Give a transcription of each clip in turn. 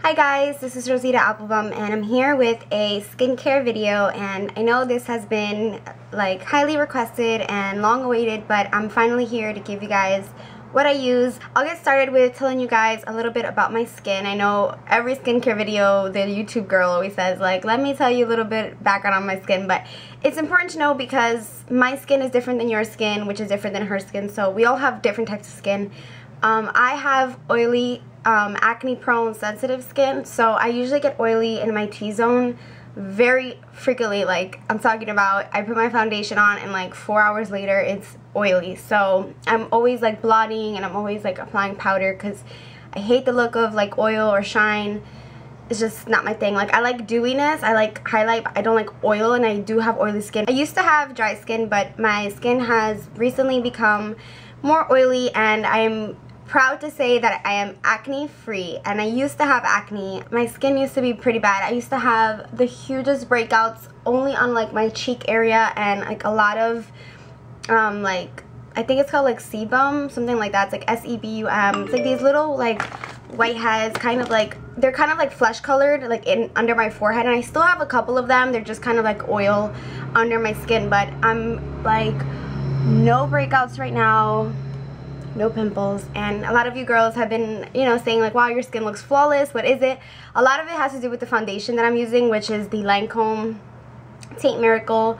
Hi guys, this is RositaApplebum and I'm here with a skincare video, and I know this has been like highly requested and long awaited, but I'm finally here to give you guys what I use. I'll get started with telling you guys a little bit about my skin. I know every skincare video the YouTube girl always says like, let me tell you a little bit background on my skin, but it's important to know because my skin is different than your skin, which is different than her skin, so we all have different types of skin. I have oily, acne prone sensitive skin, so I usually get oily in my T-zone very frequently. Like, I'm talking about I put my foundation on and like 4 hours later it's oily, so I'm always like blotting and I'm always like applying powder because I hate the look of like oil or shine. It's just not my thing. Like, I like dewiness, I like highlight, but I don't like oil, and I do have oily skin. I used to have dry skin, but my skin has recently become more oily, and I'm proud to say that I am acne free. And I used to have acne. My skin used to be pretty bad. I used to have the hugest breakouts only on like my cheek area and like a lot of like, I think it's called like sebum, something like that. It's like S-E-B-U-M. It's like these little like whiteheads, kind of like, they're kind of like flesh colored like in under my forehead, and I still have a couple of them. They're just kind of like oil under my skin, but I'm like no breakouts right now, no pimples. And a lot of you girls have been, you know, saying like, wow, your skin looks flawless. What is it? A lot of it has to do with the foundation that I'm using, which is the Lancome Taint Miracle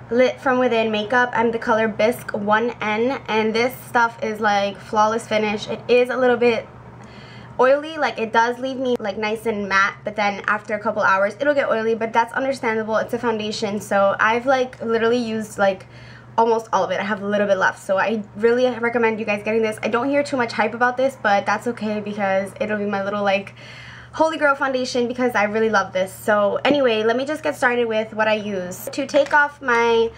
Lit From Within makeup. I'm the color Bisque 1N, and this stuff is like flawless finish. It is a little bit oily, like it does leave me like nice and matte, but then after a couple hours it'll get oily, but that's understandable. It's a foundation, so I've like literally used like almost all of it. I have a little bit left, so I really recommend you guys getting this. I don't hear too much hype about this, but that's okay because it'll be my little like holy grail foundation because I really love this. So anyway, let me just get started with what I use. To take off my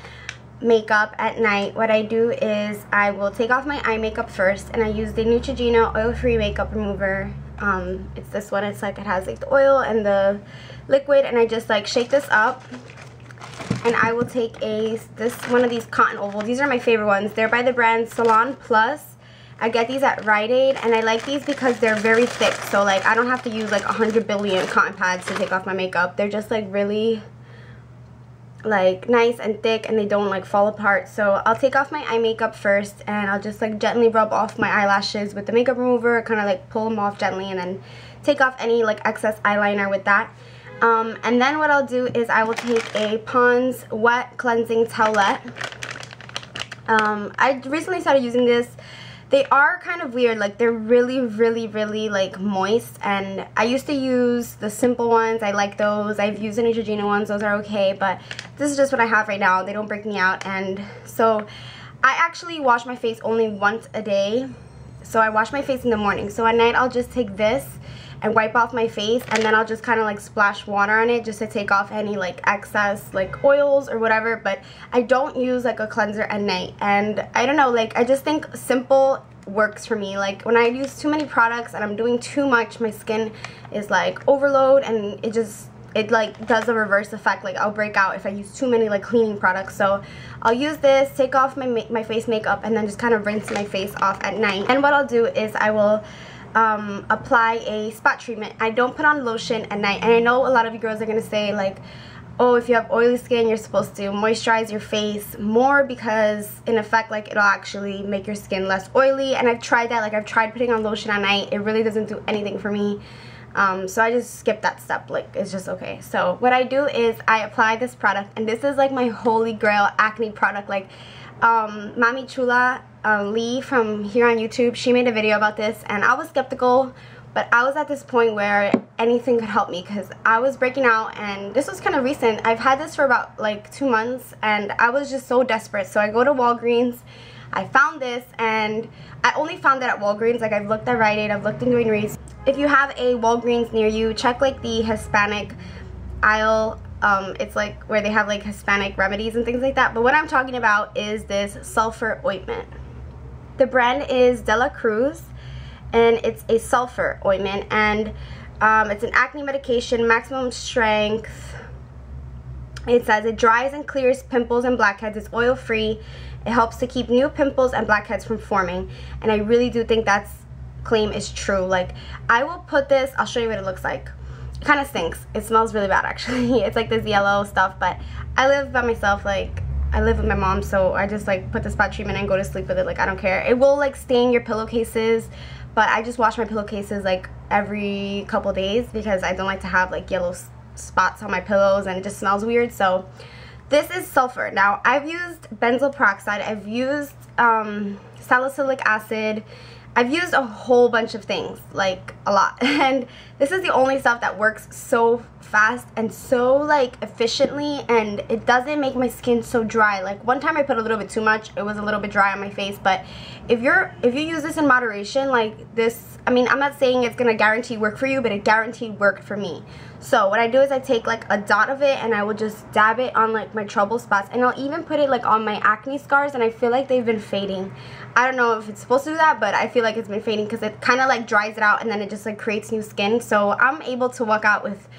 makeup at night, what I do is I will take off my eye makeup first, and I use the Neutrogena oil-free makeup remover. It's this one. It's like, it has like the oil and the liquid, and I just like shake this up. And I will take one of these cotton ovals. These are my favorite ones. They're by the brand Salon Plus. I get these at Rite Aid, and I like these because they're very thick. So like, I don't have to use like 100 billion cotton pads to take off my makeup. They're just like really like nice and thick, and they don't like fall apart. So I'll take off my eye makeup first, and I'll just like gently rub off my eyelashes with the makeup remover, kind of like pull them off gently, and then take off any like excess eyeliner with that. And then what I'll do is I will take a Pond's Wet Cleansing Towelette. I recently started using this. They are kind of weird, like they're really like moist, and I used to use the simple ones. I like those. I've used the Neutrogena ones. Those are okay, but this is just what I have right now. They don't break me out. And so I actually wash my face only once a day. So I wash my face in the morning. So at night I'll just take this and wipe off my face, and then I'll just kind of like splash water on it just to take off any like excess like oils or whatever. But I don't use like a cleanser at night, and I don't know, like I just think simple works for me. Like when I use too many products and I'm doing too much, my skin is like overload, and it like does a reverse effect. Like I'll break out if I use too many like cleaning products. So I'll use this, take off my face makeup, and then just kind of rinse my face off at night. And what I'll do is I will apply a spot treatment. I don't put on lotion at night, and I know a lot of you girls are gonna say like, oh, if you have oily skin you're supposed to moisturize your face more because in effect like it'll actually make your skin less oily. And I've tried that. Like I've tried putting on lotion at night. It really doesn't do anything for me. So I just skip that step. Like, it's just okay. So what I do is I apply this product, and this is like my holy grail acne product. Like Mami Chula Lee from here on YouTube, she made a video about this, and I was skeptical, but I was at this point where anything could help me because I was breaking out, and this was kind of recent. I've had this for about like 2 months, and I was just so desperate. So I go to Walgreens, I found this, and I only found it at Walgreens. Like I've looked at Rite Aid, I've looked in Duane Reade's. If you have a Walgreens near you, check like the Hispanic aisle. It's like where they have like Hispanic remedies and things like that. But what I'm talking about is this sulfur ointment. The brand is De La Cruz, and it's a sulfur ointment, and it's an acne medication, maximum strength. It says it dries and clears pimples and blackheads. It's oil free. It helps to keep new pimples and blackheads from forming, and I really do think that's claim is true. Like, I will put this, I'll show you what it looks like. It kind of stinks. It smells really bad actually. It's like this yellow stuff, but I live by myself. Like, I live with my mom, so I just like put the spot treatment and go to sleep with it. Like, I don't care. It will like stain your pillowcases, but I just wash my pillowcases like every couple days because I don't like to have like yellow spots on my pillows and it just smells weird. So this is sulfur. Now, I've used benzoyl peroxide, I've used salicylic acid, I've used a whole bunch of things, like a lot, and this is the only stuff that works so fast and so like efficiently, and it doesn't make my skin so dry. Like, one time I put a little bit too much, it was a little bit dry on my face, but if you use this in moderation, like this, I mean, I'm not saying it's gonna guarantee work for you, but it guaranteed worked for me. So what I do is I take like a dot of it and I will just dab it on like my trouble spots, and I'll even put it like on my acne scars, and I feel like they've been fading. I don't know if it's supposed to do that, but I feel like it's been fading because it kind of like dries it out and then it just like creates new skin. So I'm able to walk out with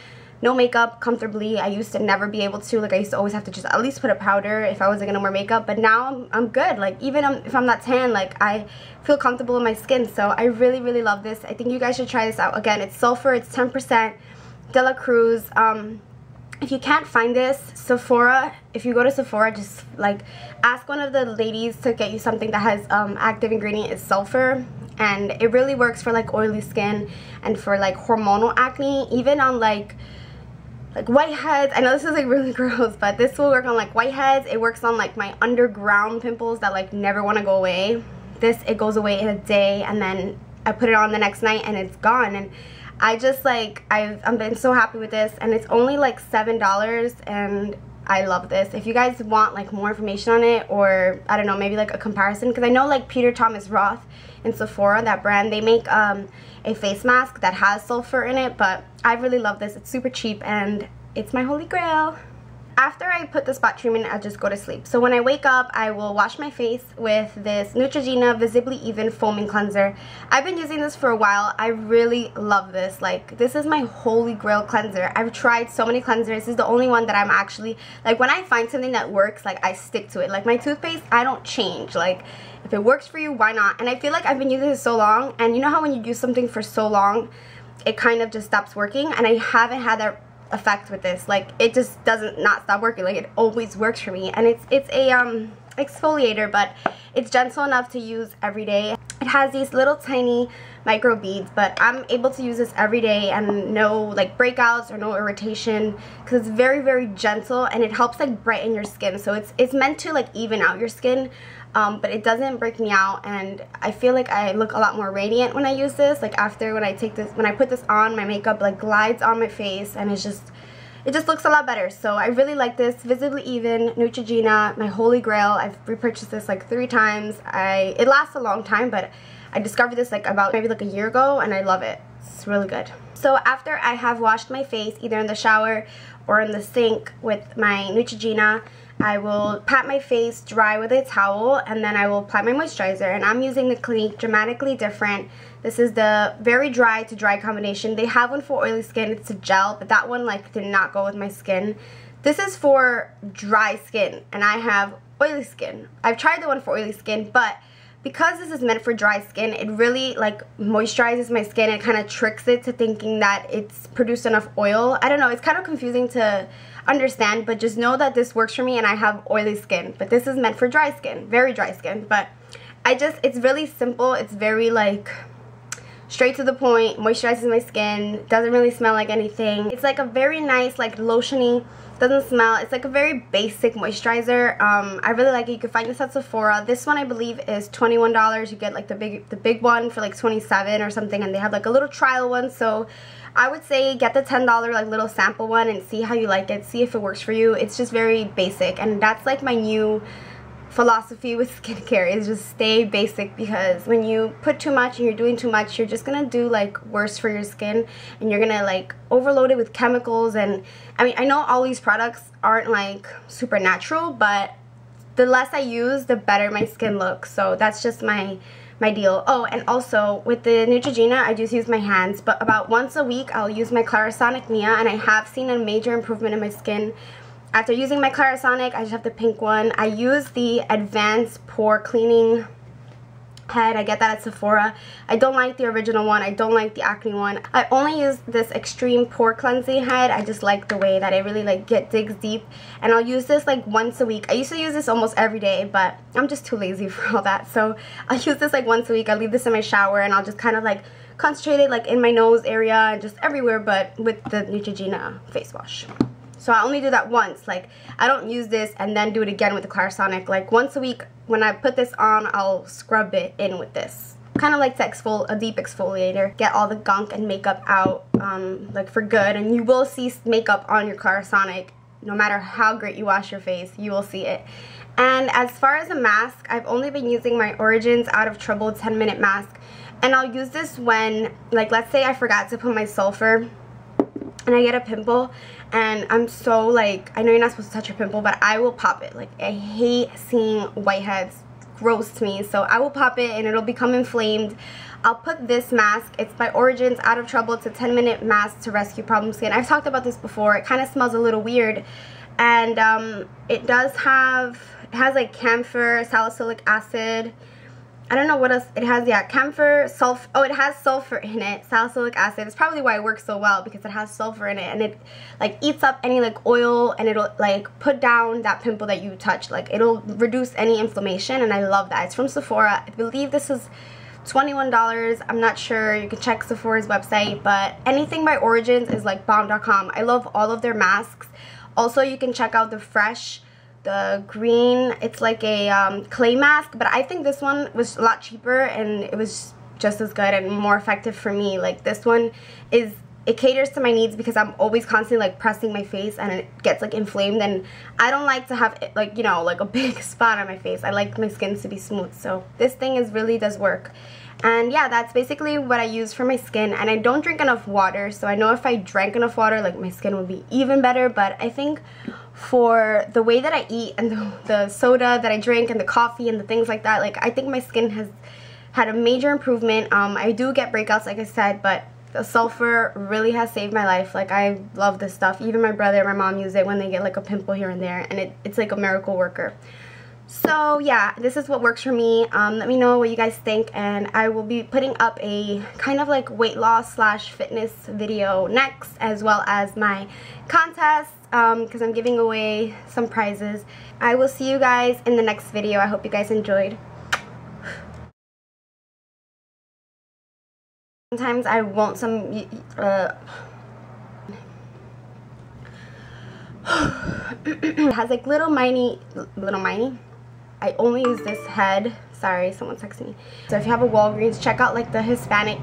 no makeup comfortably. I used to never be able to. Like, I used to always have to just at least put a powder if I wasn't gonna wear makeup, but now I'm good. Like, even if I'm not tan, like, I feel comfortable in my skin. So I really, really love this. I think you guys should try this out. Again, it's sulfur, it's 10%, De La Cruz. If you can't find this, Sephora, if you go to Sephora, just like ask one of the ladies to get you something that has active ingredient is sulfur, and it really works for like oily skin and for like hormonal acne, even on like whiteheads. I know this is like really gross, but this will work on like whiteheads. It works on like my underground pimples that like never want to go away. This, it goes away in a day, and then I put it on the next night and it's gone. And I just like, I've been so happy with this, and it's only like $7, and I love this. If you guys want like more information on it, or I don't know, maybe like a comparison, because I know like Peter Thomas Roth and Sephora, that brand, they make a face mask that has sulfur in it, but I really love this. It's super cheap and it's my holy grail. After I put the spot treatment, I'll just go to sleep. So when I wake up, I will wash my face with this Neutrogena Visibly Even Foaming Cleanser. I've been using this for a while. I really love this. Like, this is my holy grail cleanser. I've tried so many cleansers. This is the only one that I'm actually, like, when I find something that works, like, I stick to it. Like, my toothpaste, I don't change. Like, if it works for you, why not? And I feel like I've been using this so long, and you know how when you use something for so long, it kind of just stops working? And I haven't had that effect with this. Like, it just doesn't not stop working. Like, it always works for me, and it's a exfoliator, but it's gentle enough to use every day. It has these little tiny micro beads, but I'm able to use this every day and no like breakouts or no irritation, because it's very, very gentle, and it helps like brighten your skin. So it's meant to like even out your skin, but it doesn't break me out, and I feel like I look a lot more radiant when I use this. Like, after when I put this on, my makeup like glides on my face, and it just looks a lot better. So I really like this Visibly Even Neutrogena, my holy grail. I've repurchased this like 3 times. It lasts a long time, but I discovered this like about maybe like a year ago, and I love it. It's really good. So after I have washed my face, either in the shower or in the sink with my Neutrogena, I will pat my face dry with a towel, and then I will apply my moisturizer. And I'm using the Clinique Dramatically Different. This is the very dry to dry combination. They have one for oily skin. It's a gel, but that one like did not go with my skin. This is for dry skin, and I have oily skin. I've tried the one for oily skin, but because this is meant for dry skin, it really like moisturizes my skin and kind of tricks it to thinking that it's produced enough oil. I don't know, it's kind of confusing to understand, but just know that this works for me, and I have oily skin, but this is meant for dry skin, very dry skin. But it's really simple. It's very like straight to the point, moisturizes my skin, doesn't really smell like anything. It's like a very nice like lotiony, doesn't smell. It's like a very basic moisturizer. I really like it. You can find this at Sephora. This one I believe is $21. You get like the big one for like $27 or something, and they have like a little trial one. So I would say get the $10 like little sample one and see how you like it, see if it works for you. It's just very basic, and that's like my new philosophy with skincare, is just stay basic, because when you put too much and you're doing too much, you're just gonna do like worse for your skin, and you're gonna like overload it with chemicals. And I mean, I know all these products aren't like super natural, but the less I use, the better my skin looks. So that's just my deal. Oh, and also with the Neutrogena, I just use my hands, but about once a week I'll use my Clarisonic Mia, and I have seen a major improvement in my skin. After using my Clarisonic, I just have the pink one. I use the Advanced Pore Cleaning head. I get that at Sephora. I don't like the original one. I don't like the acne one. I only use this extreme pore cleansing head. I just like the way that it really like digs deep, and I'll use this like once a week. I used to use this almost every day, but I'm just too lazy for all that, so I'll use this like once a week. I leave this in my shower and I'll just kind of like concentrate it like in my nose area and just everywhere, but with the Neutrogena face wash. So I only do that once. Like, I don't use this and then do it again with the Clarisonic. Like, once a week, when I put this on, I'll scrub it in with this. Kind of like to a deep exfoliator. Get all the gunk and makeup out, like, for good. And you will see makeup on your Clarisonic. No matter how great you wash your face, you will see it. And as far as a mask, I've only been using my Origins Out of Trouble 10-minute mask. And I'll use this when, like, let's say I forgot to put my sulfur and I get a pimple, and I'm so like, I know you're not supposed to touch your pimple, but I will pop it. Like, I hate seeing whiteheads. Gross to me. So I will pop it and it'll become inflamed. I'll put this mask. It's by Origins Out of Trouble. It's a 10-minute mask to rescue problem skin. I've talked about this before. It kind of smells a little weird, and it has like camphor, salicylic acid. I don't know what else it has. Yeah, camphor, sulfur. Oh, it has sulfur in it. Salicylic acid. It's probably why it works so well, because it has sulfur in it, and it like eats up any like oil, and it'll like put down that pimple that you touch. Like, it'll reduce any inflammation, and I love that. It's from Sephora. I believe this is $21. I'm not sure. You can check Sephora's website, but anything by Origins is like bomb.com. I love all of their masks. Also, you can check out the Fresh. The green, it's like a clay mask, but I think this one was a lot cheaper and it was just as good and more effective for me. Like, this one it caters to my needs because I'm always constantly like pressing my face and it gets like inflamed, and I don't like to have like, you know, like a big spot on my face. I like my skin to be smooth, so this thing really does work. And yeah, that's basically what I use for my skin. And I don't drink enough water, so I know if I drank enough water, like, my skin would be even better. But I think for the way that I eat and the soda that I drink and the coffee and the things like that, like, I think my skin has had a major improvement. I do get breakouts, like I said, but the sulfur really has saved my life. Like, I love this stuff. Even my brother and my mom use it when they get like a pimple here and there, and it's like a miracle worker. So yeah, this is what works for me. Let me know what you guys think, and I will be putting up a kind of like weight loss / fitness video next, as well as my contest, because I'm giving away some prizes. I will see you guys in the next video. I hope you guys enjoyed. Sometimes I want some it has like little miney. I only use this head. Sorry, someone's texting me. So if you have a Walgreens, check out like the Hispanic